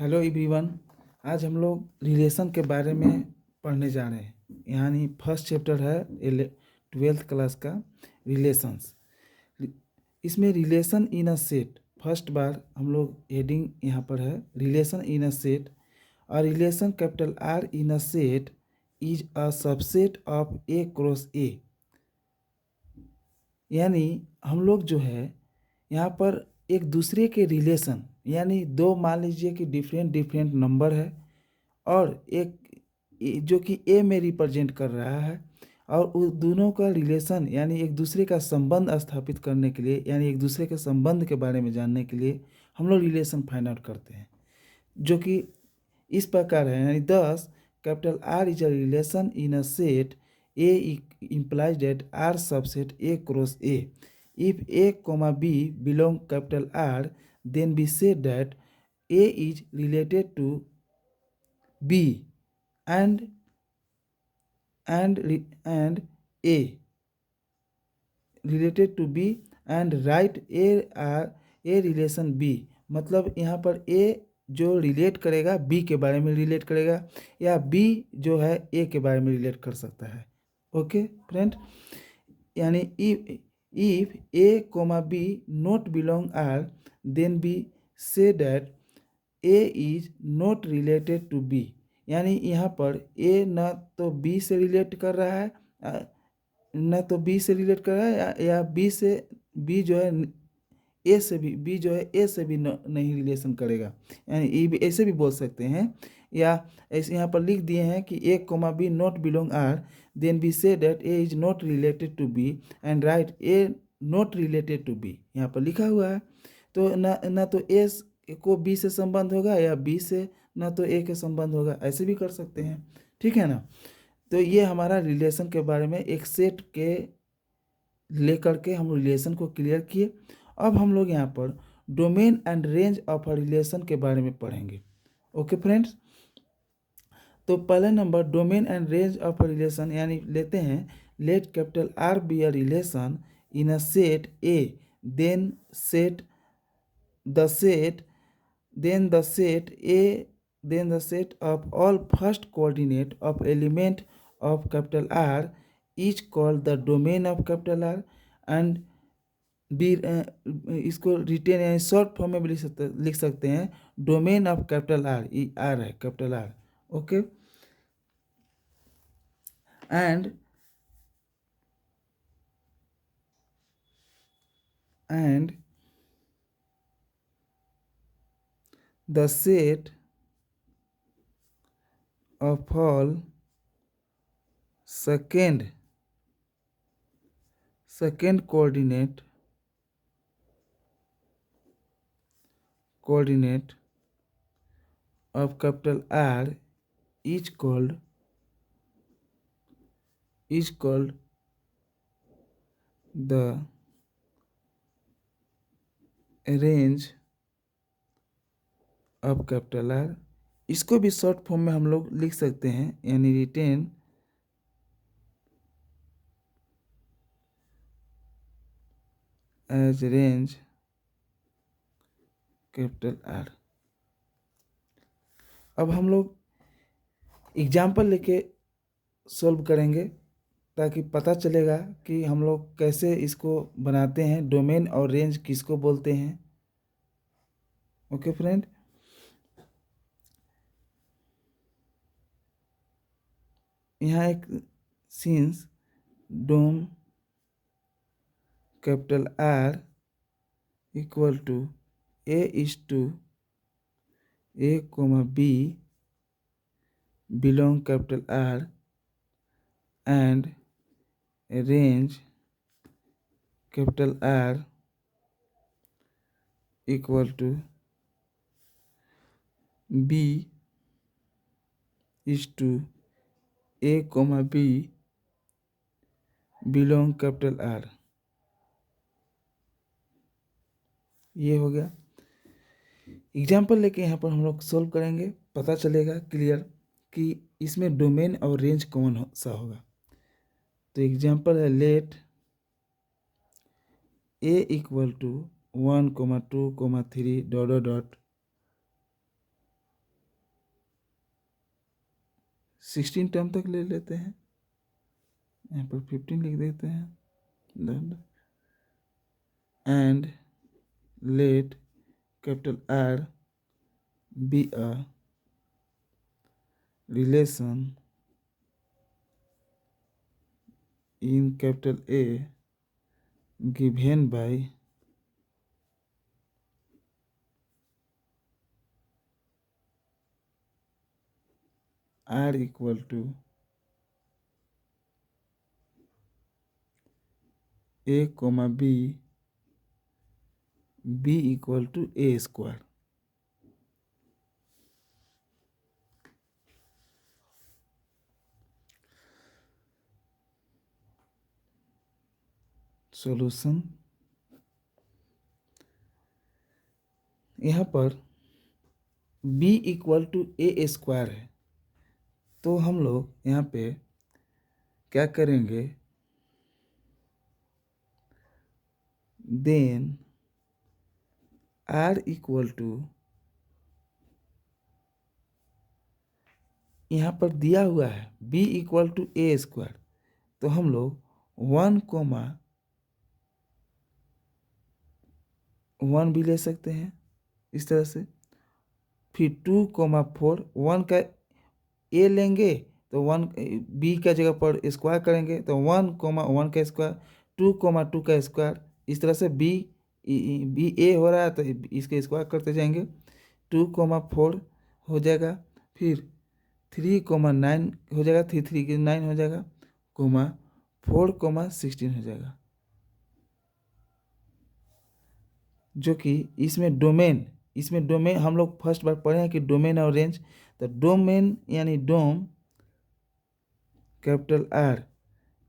Hello everyone. आज हम लोग रिलेशन के बारे में पढ़ने जा रहे हैं। यानी फर्स्ट चैप्टर है 12th क्लास का रिलेशंस। इसमें relation in a set first बार हम लोग हेडिंग यहाँ पर है रिलेशन इन अ सेट। और relation capital R in a set is a subset of A cross A. यानी हम लोग जो है यहाँ पर एक दूसरे के रिलेशन, यानी दो मान लीजिए कि डिफरेंट नंबर है और एक जो कि ए में रिप्रेजेंट कर रहा है, और उस दोनों का रिलेशन यानी एक दूसरे का संबंध स्थापित करने के लिए, यानी एक दूसरे के संबंध के बारे में जानने के लिए हम लोग रिलेशन फाइंड आउट करते हैं, जो कि इस प्रकार है। यानी दस capital R is a relation in a set A implies that R subset A cross A. If A comma B belong capital R, then we say that A is related to B and A related to B and write A relation B। मतलब यहाँ पर A जो relate करेगा B के बारे में relate करेगा, या B जो है A के बारे में रिलेट कर सकता है। ओके फ्रेंड, यानी if A comma B not belong R, then we say that A is not related to B। यानी यहाँ पर A न तो B से रिलेट कर रहा है, न तो B से रिलेट कर रहा है, या B से B जो है ए से भी, बी जो है ए से भी नहीं रिलेशन करेगा। यानी ये भी ऐसे भी बोल सकते हैं, या ऐसे यहाँ पर लिख दिए हैं कि A comma B not belong R, then B से that A is not related to B and write A not related to B. यहाँ पर लिखा हुआ है, तो न तो ए को बी से संबंध होगा, या बी से न तो ए के संबंध होगा, ऐसे भी कर सकते हैं। ठीक है ना। तो ये हमारा रिलेशन के बारे में एक सेट के लेकर के हम रिलेशन को क्लियर किए। अब हम लोग यहाँ पर domain and range of a relation के बारे में पढ़ेंगे। ओके फ्रेंड्स, तो पहला number domain and range of a relation, यानी लेते हैं let capital R be a relation in a set A, then the set of all first coordinate of element of capital R is called the domain of capital R. And be इसको written यानी short form में भी लिख सकते हैं domain of capital are. Are है capital R. Okay, and the set of all second coordinate of capital R is called the range of capital R। इसको भी शॉर्ट फॉर्म में हम लोग लिख सकते हैं, यानी written as range capital R. अब हम लोग एग्जाम्पल लेके सॉल्व करेंगे, ताकि पता चलेगा कि हम लोग कैसे इसको बनाते हैं, डोमेन और रेंज किसको बोलते हैं। ओके फ्रेंड, यहाँ एक since dom capital R equal to A is to A comma B belong capital R and range capital R equal to B is to A comma B belong capital R. ये हो गया। Example लेके यहाँ पर हम लोग solve करेंगे, पता चलेगा क्लियर कि इसमें डोमेन और रेंज कौन सा होगा। तो एग्जाम्पल है let A equal to 1, 2, 3 ... 16 term तक ले लेते हैं, यहाँ पर 15 लिख देते हैं। And let capital R be a relation in capital A given by R equal to A comma B, B equal to A square। Solution, यहाँ पर B equal to A square है, तो हम लोग यहाँ पे क्या करेंगे, देन R इक्वल टू, यहाँ पर दिया हुआ है B equal to A square, तो हम लोग 1 भी ले सकते हैं इस तरह से। फिर 2,4, 1 का ए लेंगे तो 1 बी का जगह पर स्क्वायर करेंगे तो 1,1 का स्क्वायर, 2,2 का स्क्वायर, इस तरह से बी ए हो रहा है तो इसके स्क्वायर करते जाएंगे, 2,4 हो जाएगा। फिर 3,9 हो जाएगा, 3,9 हो जाएगा, 4,16 हो जाएगा, जो कि इसमें डोमेन हम लोग फर्स्ट बार पढ़े हैं कि डोमेन और रेंज। तो डोमेन यानी dom capital R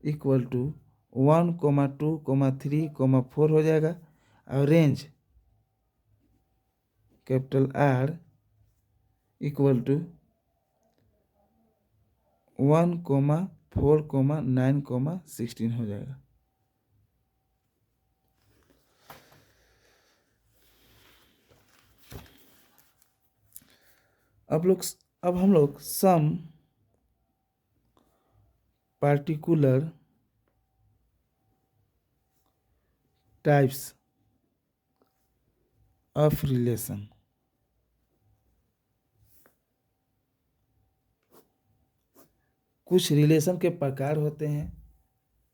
equal to 1,2,3,4 हो जाएगा, और range capital R equal to 1,4,9,16 हो जाएगा। अब हम लोग some particular types of relation, कुछ रिलेशन के प्रकार होते हैं,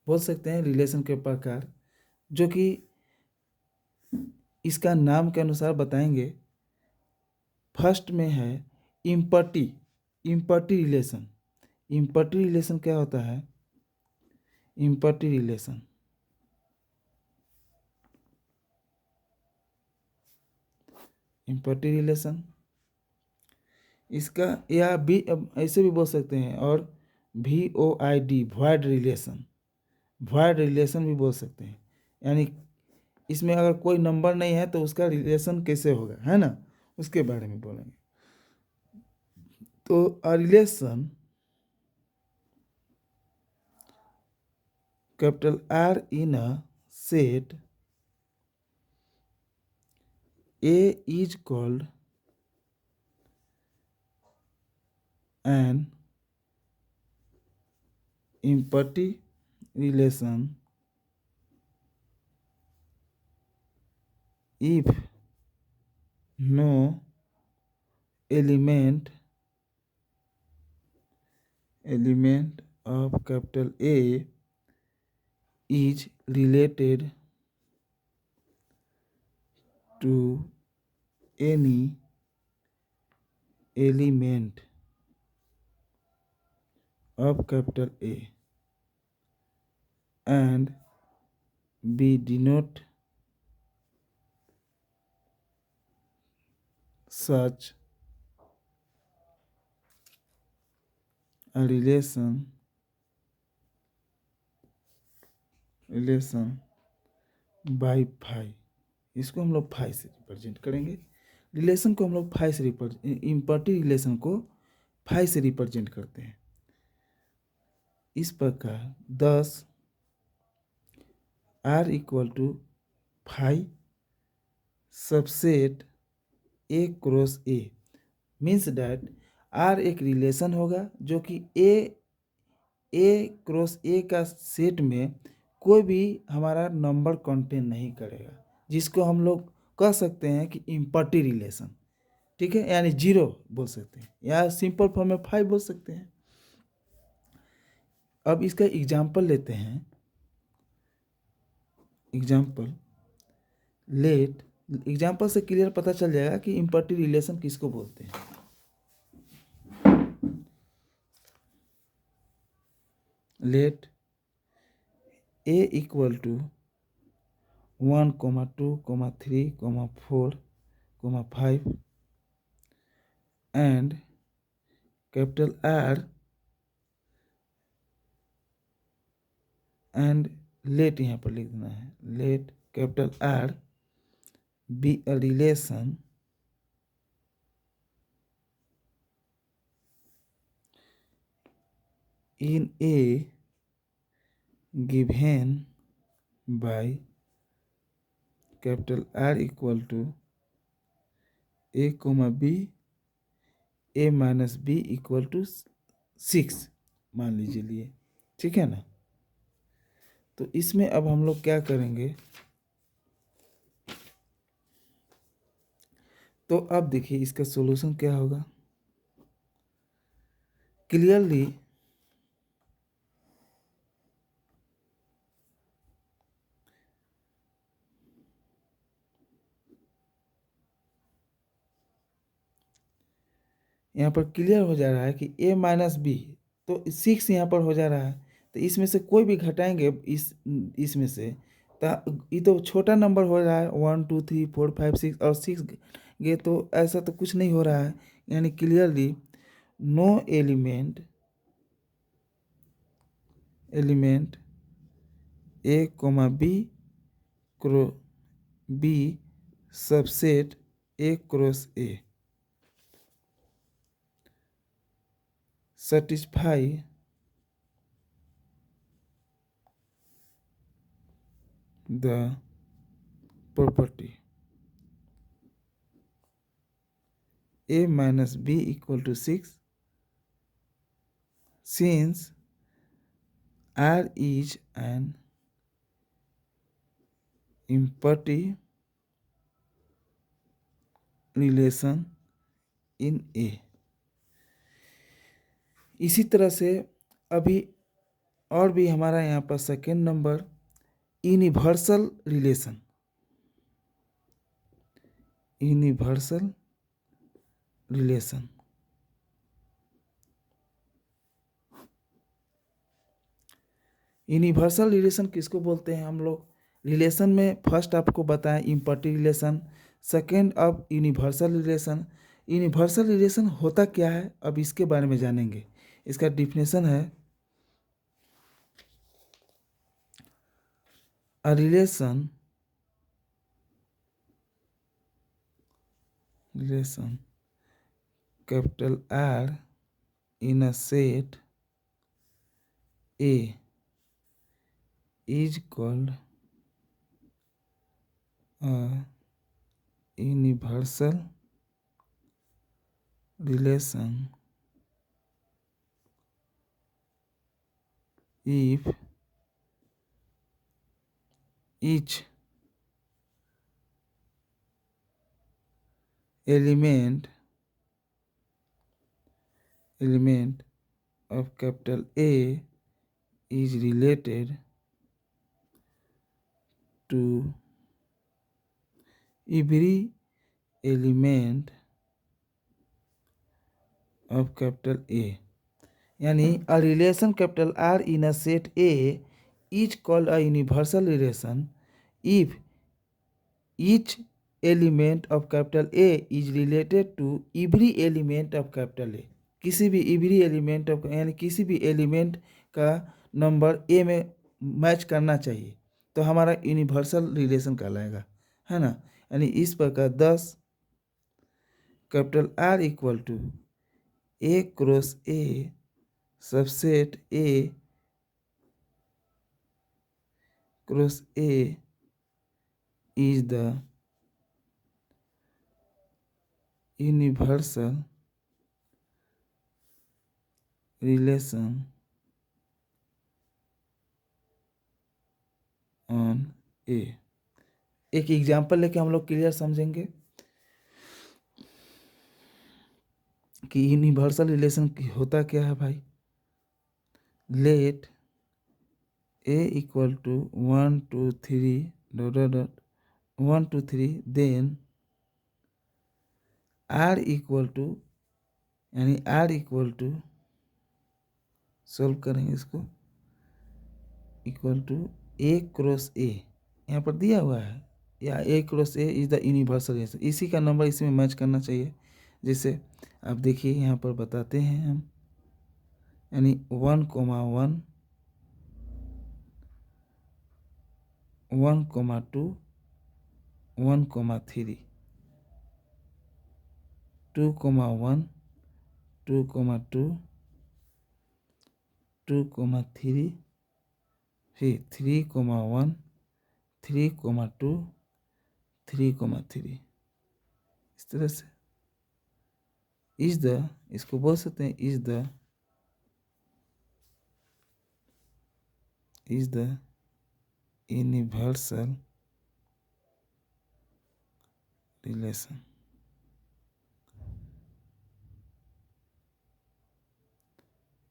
बोल सकते हैं रिलेशन के प्रकार, जो कि इसका नाम के अनुसार बताएंगे। फर्स्ट में है इम्पर्टी रिलेशन। इम्पर्टी रिलेशन क्या होता है, इम्पर्टी रिलेशन इसका या भी ऐसे भी बोल सकते हैं, और VOID वॉइड रिलेशन भी बोल सकते हैं। यानी इसमें अगर कोई नंबर नहीं है तो उसका रिलेशन कैसे होगा, है ना, उसके बारे में बोलेंगे। तो a relation capital R in a set A is called an empty relation if no element of capital A is related to any element of capital A and B denote such a relation by phi। इसको हम लोग phi से represent करेंगे, relation को हम लोग phi से empty relation को फाई से रिप्रेजेंट करते हैं। इस प्रकार 10 R equal to phi subset A cross A means that R एक रिलेशन होगा जो कि ए क्रॉस ए का सेट में कोई भी हमारा नंबर कंटेन नहीं करेगा, जिसको हम लोग कह सकते हैं कि इम्पर्टी रिलेशन। ठीक है, यानी 0 बोल सकते हैं या सिंपल फॉर्म में 5 बोल सकते हैं। अब इसका एग्जाम्पल लेते हैं। एग्जाम्पल से क्लियर पता चल जाएगा कि इम्पर्टी रिलेशन किसको बोलते हैं। Let a equal to 1, 2, 3, 4, 5 and capital R and let यहाँ पर लिख देना है, let capital R be a relation in A given by capital R equal to A, B, A minus B equal to 6 मान लीजिए लिए। ठीक है ना। तो इसमें अब हम लोग क्या करेंगे, तो अब देखिए इसका सॉल्यूशन क्या होगा। क्लियरली यहाँ पर क्लियर हो जा रहा है कि a माइनस बी, तो 6 यहाँ पर हो जा रहा है, तो इसमें से कोई भी घटाएंगे इसमें से, तो ये तो छोटा नंबर हो रहा है, 1 2 3 4 5 6 और 6 ये तो ऐसा तो कुछ नहीं हो रहा है। यानी clearly no element A comma B subset A cross A satisfy the property a minus b equal to 6 since R is an empty relation in A. इसी तरह से अभी और भी हमारा यहाँ पर second number universal relation universal relation किसको बोलते हैं हम लोग। रिलेशन में फर्स्ट आपको बताएं इम्पर्टी रिलेशन, सेकेंड अब यूनिवर्सल रिलेशन। यूनिवर्सल रिलेशन होता क्या है, अब इसके बारे में जानेंगे। इसका डिफिनेशन है a relation capital R in a set A is called a universal relation if each element of capital A is related to every element of capital A। यानी a relation capital R in a set A is called a universal relation if each element of capital A is related to every element of capital A। किसी भी every element of यानी किसी भी element का number A में match करना चाहिए तो हमारा यूनिवर्सल रिलेशन कहलाएगा, है ना। यानी इस प्रकार 10 capital R equal to A cross A subset A cross A is the universal relation on A. एक एग्जाम्पल लेके हम लोग क्लियर समझेंगे कि यूनिवर्सल रिलेशन होता क्या है भाई। Let A equal to 1 2 3 dot dot dot 1 2 3 then R equal to, यानी आर इक्वल टू, सोल्व करेंगे इसको, equal to A cross A, यहाँ पर दिया हुआ है, या A cross A is the universal relation. इसी का नंबर इसमें मैच करना चाहिए। जैसे आप देखिए यहाँ पर बताते हैं हम, यानी 1 1 1 2 1 3 2 1 2 2 2 3 फिर 3 1 3 2 3 3, इस तरह से इज द, इसको बोल सकते हैं is the universal relation.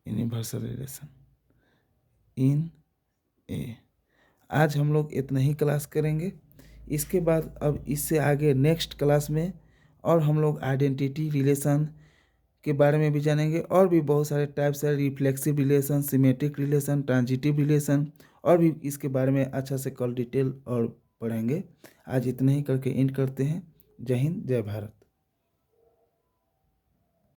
Universal relation in A. आज हम लोग इतना ही क्लास करेंगे। इसके बाद अब इससे आगे नेक्स्ट क्लास में और हम लोग आइडेंटिटी रिलेशन के बारे में भी जानेंगे, और भी बहुत सारे टाइप्स है, reflexive relation, symmetric relation, transitive relation, और भी इसके बारे में अच्छा से कल डिटेल और पढ़ेंगे। आज इतना ही करके एंड करते हैं। जय हिंद, जय भारत।